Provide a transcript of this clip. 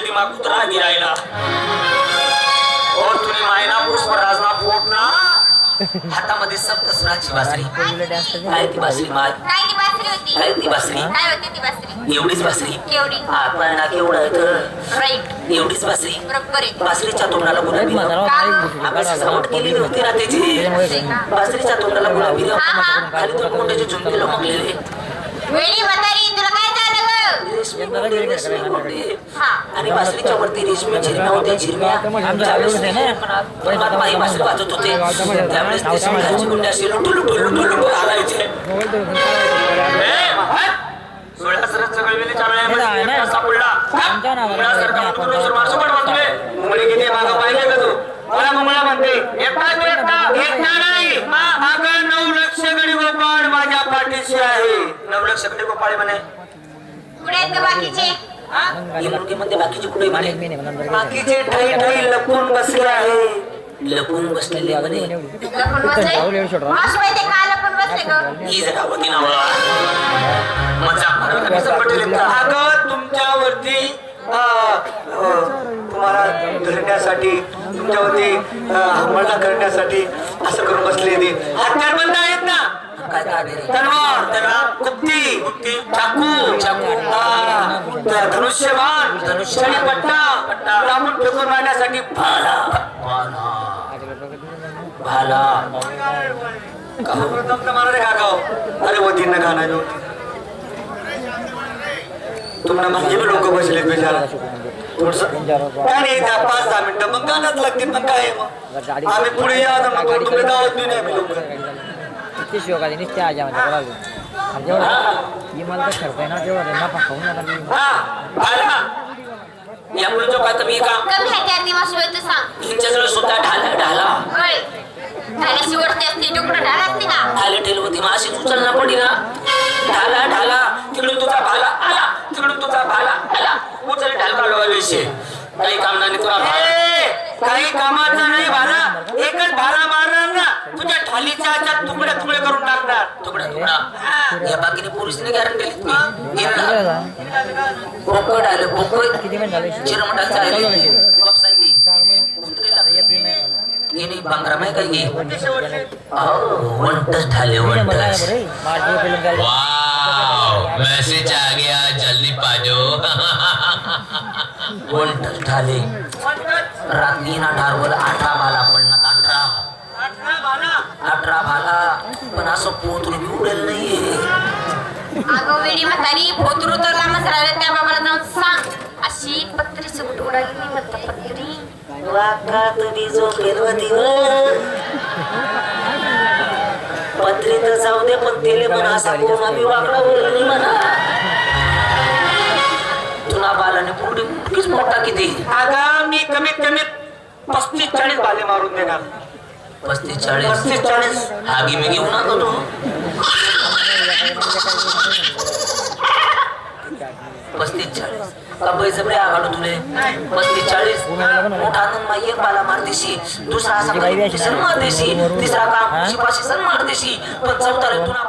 दिमाग कुत्रा गिरायला और तुम्ही मायना पुष्प राजना पोटना हातामध्ये सप्तस्वराची बासरी काय ती बासरी माय काय ती बासरी होती काय ती बासरी काय होती ती बासरी एवढीच बासरी केवढी आपण ना केवढं आहे तर राईट एवढीच बासरी बरोबर आहे बासरीच्या तोंडाला गुलाबी आपण सजावट केलेली होती ना त्याची बासरीच्या तोंडाला गुलाबी खाली दोन कोंड्याचे झुमके लोमकलेले वेळी म्हातारी तुला काय झालं ग रेशमी मोठे, रेशमी मोठे. हा आणि बासरीच्या वरती रेशमी झिरम्या होत्या झिरम्या ज्यावेळेस परमात्मा ही बासरी वाजत होते त्यावेळेस ते सिंहाची गुंडे असे लुटू लुटू लुटू लुटू हालायचे माझ्या पाठीशी आहे 9 लक्ष गडी गोपाळ म्हणे कुठे आहेत ग बाकीचे मध्ये बाकीचे कुठे म्हणे बाकीचे ठाई ठाई लपून बसले आहे लपून बसलेले म्हणे लपून बसले माशिवाय ते का लपून बसले ग ही जरा होती ना मजा अगं तुमच्यावरती तुम्हाला धरण्यासाठी तुमच्यावरती हमला करण्यासाठी असं करून बसले ते हत्यार बंद आहेत ना तलवार तलवार कुप्ती चाकू चाकू धनुष्यबाण धनुष्य पट्टा लांबून फेकून मारण्यासाठी भाला भाला मारणे का गाव अरे वो दिन गाना जो तुम्हाला म्हणजे लोक बसले बेचारा थोडस काय नाही 5-10 मिनिटं मग गाणंच लागते मग काय मग आम्ही पुढे या तुम्ही गावात बी नाही लोक किती शोक आहे निश्चय आज आम्हाला जेवढा ही मला तर खर्च आहे ना जेवढा नफा खाऊन या पुढे जो काय कमी का कमी आहे त्या माशिवाय तू सांग तुमच्याजवळ सुद्धा ढाला ढाला होय ढाल्याची वरती असते तुकडं ढाल असते का ढाले ठेल होती माशी उचलना पडी ना ढाला ढाला तिकडून तुझा भाला आला तिकडून तुझा भाला आला उचल ढाल काढवा विषय काही काम नाही तुला काही कामाचा नाही भाला एकच भाला मारणार ना तुझ्या ढालीच्या आच्या तुकडे तुकडे करून टाकणार तुकडा तुकडा या बाकीने पोलिसने गॅरंटी पोकळ आले पोकळ किती मिनिट झाले चिरमटाचा ini bang ramai kayak gini. Oh, wontes thale wontes. Wow, message आ गया जल्दी पाजो. Wontes thale. रात्री ना ठारवल 18 भाला पडणार 18 भाला पण असं पोतून बी उडेल नाहीये. अगं वेडी म्हातारी पोतरू तर लांबच राहिले त्या बाबाला जाऊन सांग अशी पत्री सुट उडाली नाही म्हणता पत्री वाकात बीजो फेरवती पत्री तर जाऊ दे पण तेले म्हणा असा कोण आम्ही वाकडा बोलली म्हणा तुला बालाने पुढे किती मोठा किती अगं मी कमीत कमी 35-40 बाले मारून देणार 35-40 आगी मी घेऊ नका तू 35-40 कबई जबरे आगाडू तुले 35-40 मोठा आनंद माई एक बाला मार देशी दुसरा असा मार देशी तिसरा काम शिपाशी सण मार देशी पण चौथा रे तुला